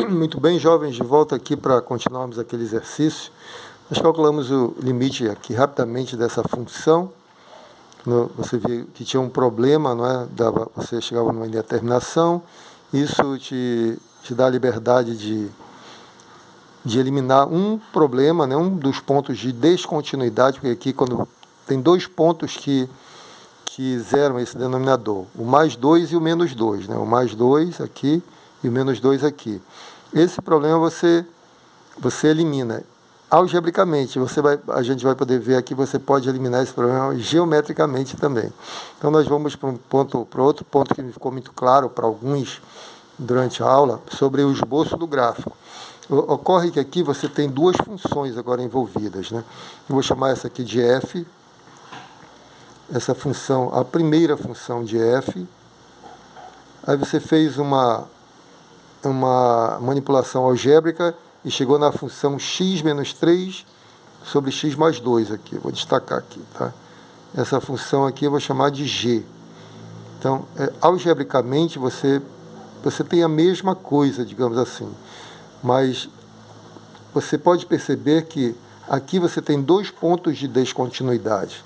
Muito bem, jovens, de volta aqui para continuarmos aquele exercício. Nós calculamos o limite aqui rapidamente dessa função. Você viu que tinha um problema, não é? Você chegava numa indeterminação. Isso te dá a liberdade de eliminar um problema, né? Um dos pontos de descontinuidade, porque aqui quando tem dois pontos que zeram esse denominador, o mais 2 e o menos 2, né? O mais 2 aqui e o menos 2 aqui. Esse problema você elimina. Algebricamente, a gente vai poder ver aqui, você pode eliminar esse problema geometricamente também. Então nós vamos para outro ponto que me ficou muito claro para alguns durante a aula, sobre o esboço do gráfico. Ocorre que aqui você tem duas funções agora envolvidas, né? Eu vou chamar essa aqui de f, essa função, a primeira função de f. Aí você fez uma manipulação algébrica e chegou na função x menos 3 sobre x mais 2 aqui. Vou destacar aqui, tá? Essa função aqui eu vou chamar de g. Então, algebricamente, você tem a mesma coisa, digamos assim. Mas você pode perceber que aqui você tem dois pontos de descontinuidade.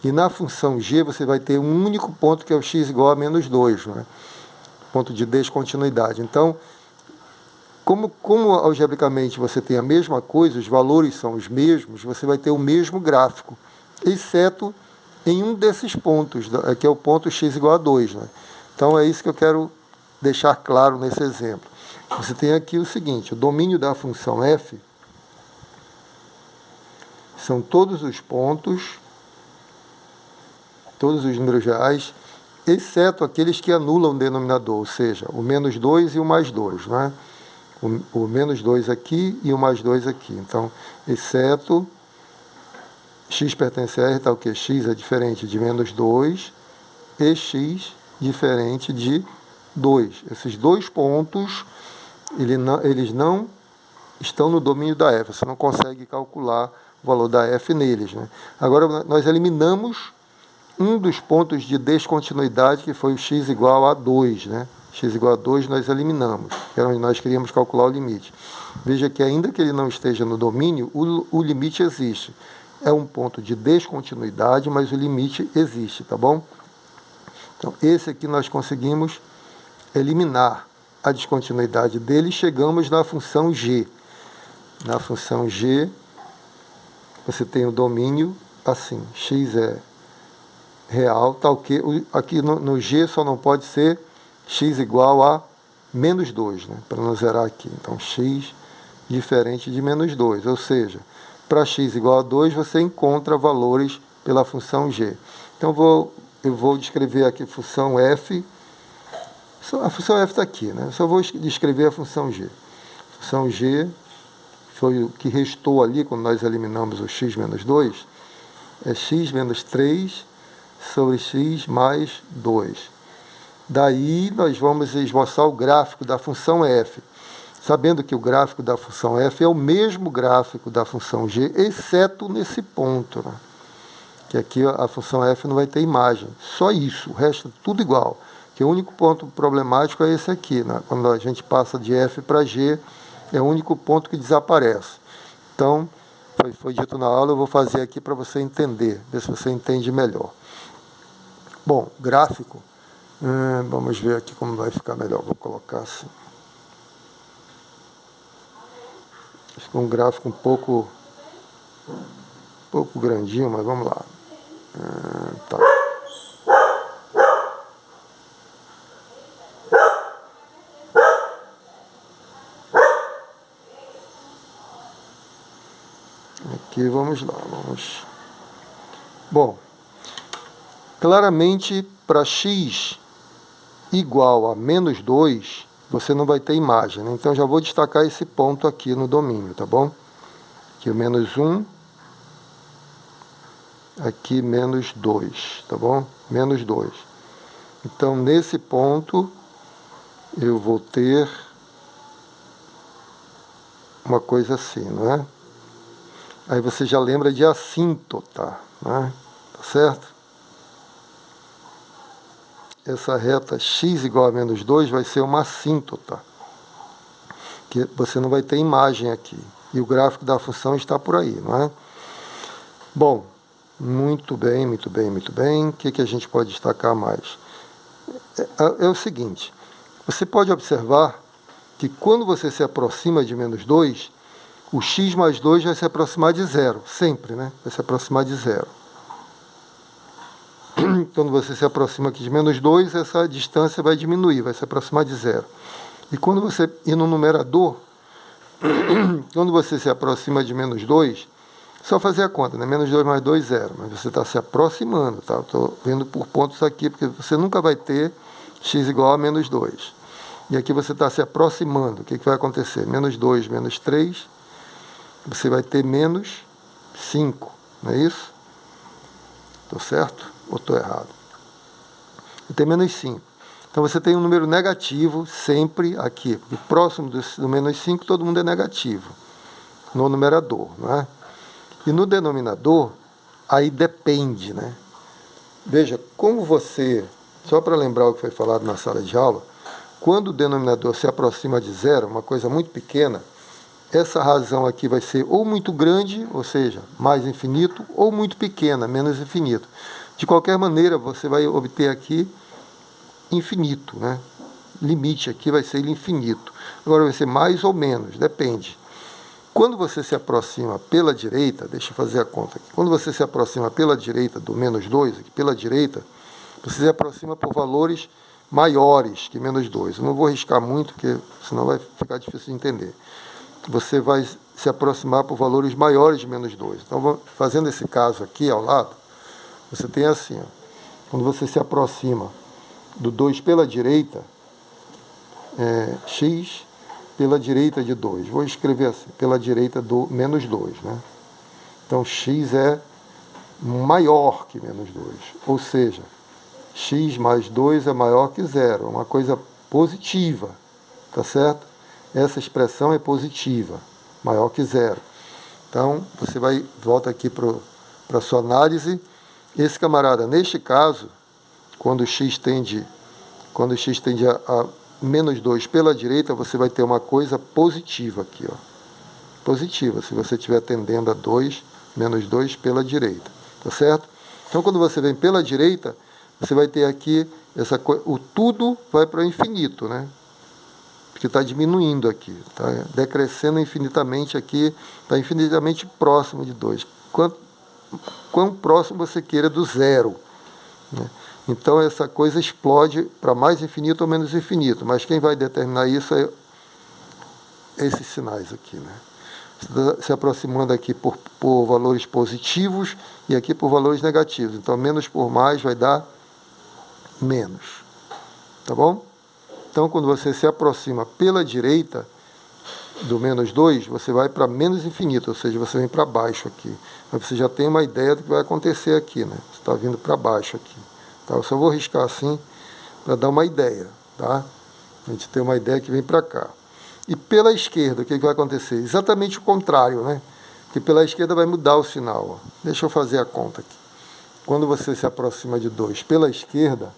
E na função g você vai ter um único ponto que é o x igual a menos 2, né? Ponto de descontinuidade. Então, como algebricamente você tem a mesma coisa, os valores são os mesmos, você vai ter o mesmo gráfico, exceto em um desses pontos, que é o ponto x igual a 2. Né? Então é isso que eu quero deixar claro nesse exemplo. Você tem aqui o seguinte, o domínio da função f são todos os pontos, todos os números reais, exceto aqueles que anulam o denominador, ou seja, o menos 2 e o mais 2, né? O menos 2 aqui e o mais 2 aqui. Então, exceto x pertence a r, tal que x é diferente de menos 2 e x diferente de 2. Esses dois pontos, eles não estão no domínio da f. Você não consegue calcular o valor da f neles. Né? Agora, nós eliminamos um dos pontos de descontinuidade, que foi o x igual a 2, né? X igual a 2 nós eliminamos, que era onde nós queríamos calcular o limite. Veja que ainda que ele não esteja no domínio, o limite existe. É um ponto de descontinuidade, mas o limite existe, tá bom? Então, esse aqui nós conseguimos eliminar a descontinuidade dele e chegamos na função g. Na função g, você tem o domínio assim, x é real, tal que aqui no g só não pode ser x igual a menos 2, né? Para não zerar aqui. Então, x diferente de menos 2. Ou seja, para x igual a 2, você encontra valores pela função g. Então, eu vou descrever aqui a função f. A função f está aqui, né? Eu só vou descrever a função g. A função g foi o que restou ali, quando nós eliminamos o x menos 2, é x menos 3 sobre x mais 2. Daí nós vamos esboçar o gráfico da função f, sabendo que o gráfico da função f é o mesmo gráfico da função g, exceto nesse ponto, né? Que aqui a função f não vai ter imagem, só isso, o resto tudo igual. Que o único ponto problemático é esse aqui, né? Quando a gente passa de f para g, é o único ponto que desaparece. Então, foi dito na aula, eu vou fazer aqui para você entender, ver se você entende melhor. Bom, gráfico. Vamos ver aqui como vai ficar melhor. Vou colocar assim. Ficou um gráfico um pouco grandinho, mas vamos lá. Tá. Aqui vamos lá. Bom, claramente para x igual a menos 2, você não vai ter imagem, né? Então, já vou destacar esse ponto aqui no domínio, tá bom? Aqui o menos 1, aqui menos 2, tá bom? Menos 2. Então, nesse ponto, eu vou ter uma coisa assim, não é? Aí você já lembra de assíntota, né? Tá certo? Essa reta x igual a menos 2 vai ser uma assíntota. que você não vai ter imagem aqui. E o gráfico da função está por aí, não é? Bom, muito bem, muito bem, muito bem. O que a gente pode destacar mais? É o seguinte, você pode observar que quando você se aproxima de menos 2, o x mais 2 vai se aproximar de zero, sempre, né? Vai se aproximar de zero. Quando você se aproxima aqui de menos 2, essa distância vai diminuir, vai se aproximar de zero. E quando você ir no numerador, quando você se aproxima de menos 2, só fazer a conta, né? Menos 2 mais 2, zero. Mas você está se aproximando, tá? Estou vendo por pontos aqui, porque você nunca vai ter x igual a menos 2. E aqui você está se aproximando. O que vai acontecer? Menos 2, menos 3, você vai ter menos 5, não é isso? Estou certo ou estou errado? Vai ter menos 5. Então você tem um número negativo sempre aqui, porque próximo do menos 5 todo mundo é negativo, no numerador, não é? E no denominador, aí depende, né? Veja, como você, só para lembrar o que foi falado na sala de aula, quando o denominador se aproxima de zero, uma coisa muito pequena, essa razão aqui vai ser ou muito grande, ou seja, mais infinito, ou muito pequena, menos infinito. De qualquer maneira, você vai obter aqui infinito, né? Limite aqui vai ser infinito. Agora vai ser mais ou menos, depende. Quando você se aproxima pela direita, deixa eu fazer a conta aqui. Quando você se aproxima pela direita do menos 2, aqui pela direita, você se aproxima por valores maiores que menos 2. Eu não vou riscar muito, porque senão vai ficar difícil de entender. Você vai se aproximar por valores maiores de menos 2. Então, fazendo esse caso aqui ao lado, você tem assim, ó, quando você se aproxima do 2 pela direita, x pela direita de 2. Vou escrever assim, pela direita do menos 2, né? Então, x é maior que menos 2. Ou seja, x mais 2 é maior que zero. É uma coisa positiva, tá certo? Essa expressão é positiva, maior que zero. Então, você volta aqui para a sua análise. Esse camarada, neste caso, quando x tende a menos 2 pela direita, você vai ter uma coisa positiva aqui, ó. Positiva, se você estiver tendendo a 2, menos 2 pela direita, tá certo? Então, quando você vem pela direita, você vai ter aqui, o tudo vai para o infinito, né? Porque está diminuindo aqui, está decrescendo infinitamente aqui, está infinitamente próximo de 2. Quão próximo você queira do zero, né? Então, essa coisa explode para mais infinito ou menos infinito. Mas quem vai determinar isso é esses sinais aqui, né? Você está se aproximando aqui por valores positivos e aqui por valores negativos. Então, menos por mais vai dar menos. Tá bom? Então, quando você se aproxima pela direita do menos 2, você vai para menos infinito, ou seja, você vem para baixo aqui. Mas você já tem uma ideia do que vai acontecer aqui, né? Você está vindo para baixo aqui. Tá? Eu só vou riscar assim para dar uma ideia, tá? A gente tem uma ideia que vem para cá. E pela esquerda, o que vai acontecer? Exatamente o contrário, né? Que pela esquerda vai mudar o sinal. Ó. Deixa eu fazer a conta aqui. Quando você se aproxima de 2 pela esquerda,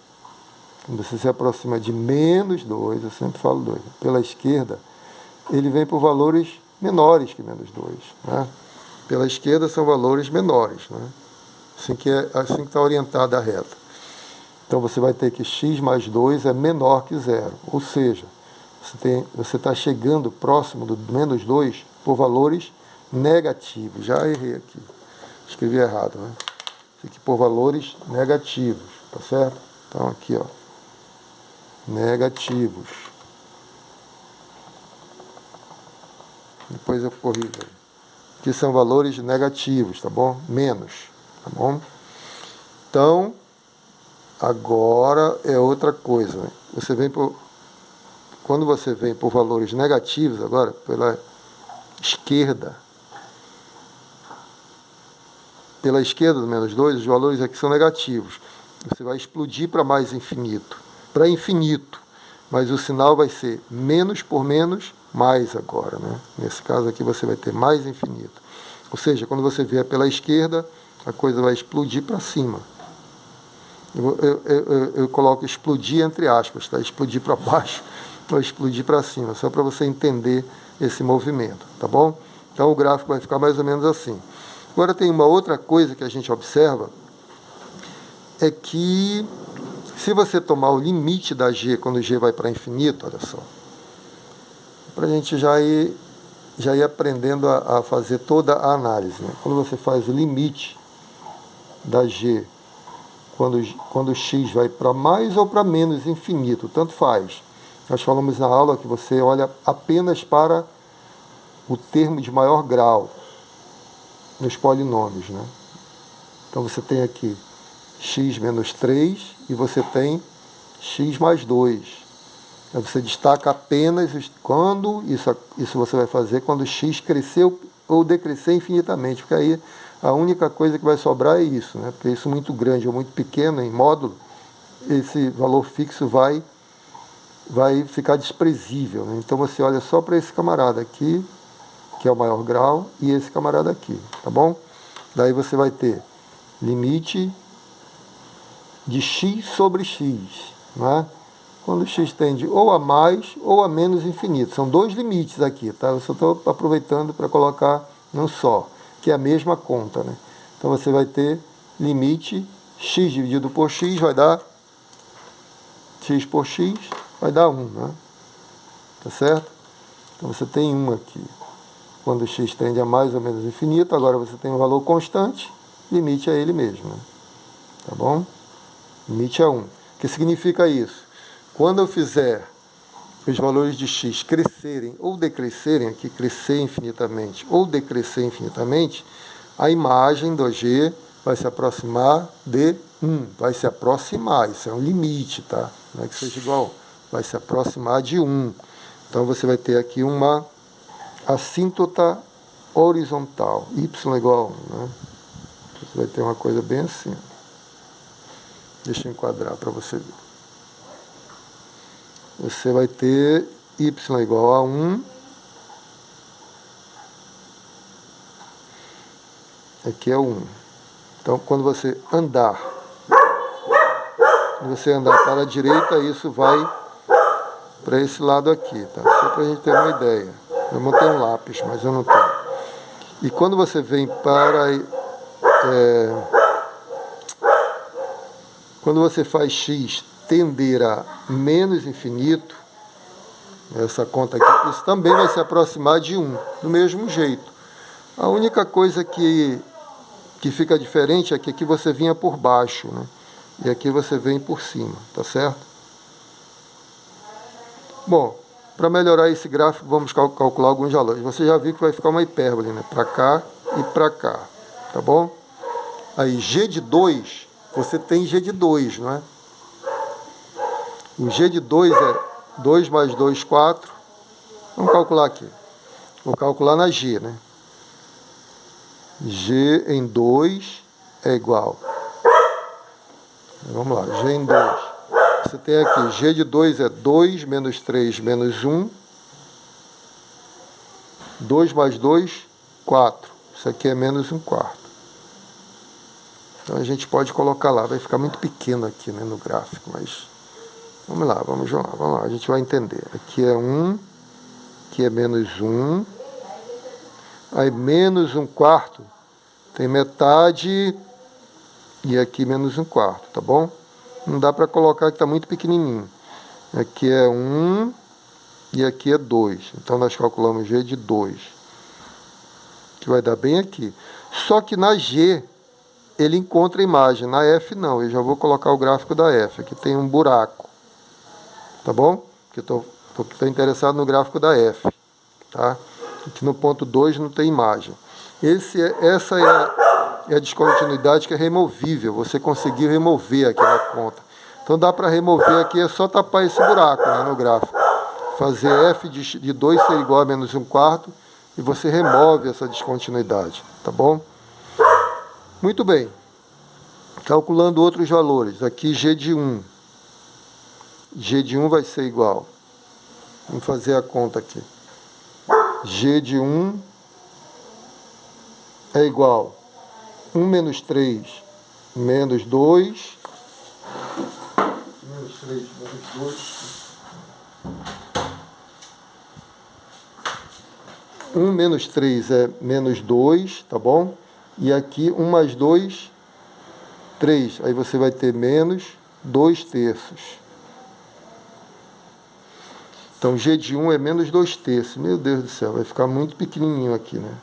quando você se aproxima de menos 2, eu sempre falo 2, pela esquerda, ele vem por valores menores que menos 2, né? Pela esquerda são valores menores, né? Assim que está orientada a reta. Então, você vai ter que x mais 2 é menor que zero. Ou seja, você está chegando próximo do menos 2 por valores negativos. Já errei aqui. Escrevi errado, né? Aqui por valores negativos, tá certo? Então, aqui, ó. Negativos. Depois eu corrijo. Aqui são valores negativos, tá bom? Menos, tá bom? Então, agora é outra coisa, né? Quando você vem por valores negativos, agora, pela esquerda do menos 2, os valores aqui são negativos. Você vai explodir para mais infinito, para infinito, mas o sinal vai ser menos por menos, mais agora, né? Nesse caso aqui você vai ter mais infinito. Ou seja, quando você vier pela esquerda, a coisa vai explodir para cima. Eu coloco explodir entre aspas, tá? Explodir para baixo, vai explodir para cima, só para você entender esse movimento, tá bom? Então o gráfico vai ficar mais ou menos assim. Agora tem uma outra coisa que a gente observa, é que se você tomar o limite da G, quando G vai para infinito, olha só, para a gente já ir aprendendo a fazer toda a análise, né? Quando você faz o limite da G, quando x vai para mais ou para menos infinito, tanto faz. Nós falamos na aula que você olha apenas para o termo de maior grau nos polinômios, né? Então você tem aqui x menos 3 e você tem x mais 2. Aí você destaca apenas quando, isso você vai fazer quando x crescer ou decrescer infinitamente, porque aí a única coisa que vai sobrar é isso, né? Porque isso muito grande ou muito pequeno em módulo, esse valor fixo vai ficar desprezível, né? Então você olha só para esse camarada aqui, que é o maior grau, e esse camarada aqui, tá bom? Daí você vai ter limite de x sobre x, né? Quando x tende ou a mais ou a menos infinito. São dois limites aqui, tá? Eu só estou aproveitando para colocar num só, que é a mesma conta, né? Então você vai ter limite x dividido por x vai dar x por x vai dar 1, né? Tá certo? Então você tem 1 aqui. Quando x tende a mais ou menos infinito, agora você tem um valor constante, limite é ele mesmo, né? Tá bom? Limite é 1. O que significa isso? Quando eu fizer os valores de x crescerem ou decrescerem, aqui crescer infinitamente ou decrescer infinitamente, a imagem do G vai se aproximar de 1. Vai se aproximar, isso é um limite, tá? Não é que seja igual, vai se aproximar de 1. Então você vai ter aqui uma assíntota horizontal, y igual a 1, né? Você vai ter uma coisa bem assim. Deixa eu enquadrar para você ver. Você vai ter y igual a 1. Aqui é 1. Então, quando você andar para a direita, isso vai para esse lado aqui, tá? Só para a gente ter uma ideia. Eu montei um lápis, mas eu não tenho. E quando você vem para... quando você faz x tender a menos infinito, essa conta aqui, isso também vai se aproximar de 1, do mesmo jeito. A única coisa que fica diferente é que aqui você vinha por baixo, né? E aqui você vem por cima, tá certo? Bom, para melhorar esse gráfico, vamos calcular alguns valores. Você já viu que vai ficar uma hipérbole, né? Para cá e para cá, tá bom? Aí, g de 2, você tem g de 2, não é? O g de 2 é 2 mais 2, 4. Vamos calcular aqui. Vou calcular na g, né? G em 2 é igual. Vamos lá, g em 2. Você tem aqui, g de 2 é 2 menos 3 menos 1. 2 mais 2, 4. Isso aqui é menos 1 quarto. Então a gente pode colocar lá. Vai ficar muito pequeno aqui, né, no gráfico, mas... Vamos lá. A gente vai entender. Aqui é 1, aqui é menos 1. Aí menos 1 quarto tem metade e aqui menos 1 quarto, tá bom? Não dá para colocar que está muito pequenininho. Aqui é 1 e aqui é 2. Então nós calculamos g de 2, que vai dar bem aqui. Só que na g ele encontra a imagem, na f não. Eu já vou colocar o gráfico da f. Aqui tem um buraco. Tá bom? Porque estou interessado no gráfico da F. Tá? Aqui no ponto 2 não tem imagem. Essa é a descontinuidade que é removível. Você conseguiu remover aqui na conta. Então dá para remover aqui, é só tapar esse buraco, né, no gráfico. Fazer F de 2 ser igual a menos 1 quarto e você remove essa descontinuidade. Tá bom? Muito bem. Calculando outros valores. Aqui g de 1. G de 1 vai ser igual. Vamos fazer a conta aqui. G de 1 é igual 1 menos 3 menos 2. Menos 3 menos 2. 1 menos 3 é menos 2, tá bom? E aqui 1 mais 2, 3. Aí você vai ter menos 2 terços. Então, G de 1 é menos 2 terços. Meu Deus do céu, vai ficar muito pequenininho aqui, né?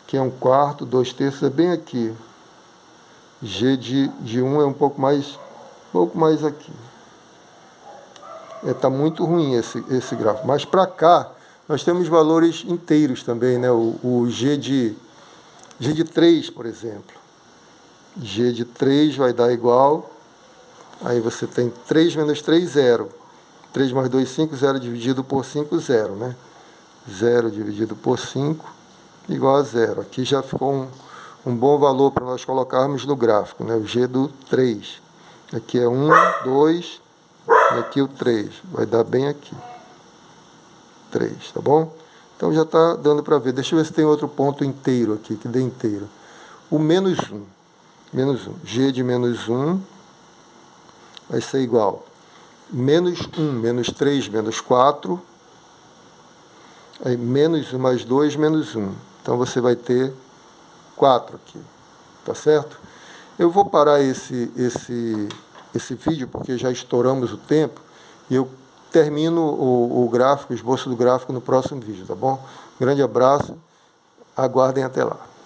Aqui é 1 quarto, 2 terços é bem aqui. G de 1 é um pouco mais aqui. Está muito ruim esse gráfico. Mas para cá, nós temos valores inteiros também, né? O G de 3, por exemplo. G de 3 vai dar igual. Aí você tem 3 menos 3, 0. 3 mais 2, 5, 0 dividido por 5, 0, né? 0 dividido por 5, igual a 0. Aqui já ficou um bom valor para nós colocarmos no gráfico, né? O G do 3. Aqui é 1, 2, e aqui o 3. Vai dar bem aqui. 3, tá bom? Então já está dando para ver. Deixa eu ver se tem outro ponto inteiro aqui, que dê inteiro. O menos 1. Menos 1. G de menos 1 vai ser igual menos 1, menos 3, menos 4. Aí menos 1 mais 2, menos 1. Então você vai ter 4 aqui. Tá certo? Eu vou parar esse vídeo, porque já estouramos o tempo, e eu termino o gráfico, o esboço do gráfico no próximo vídeo, tá bom? Grande abraço, aguardem até lá.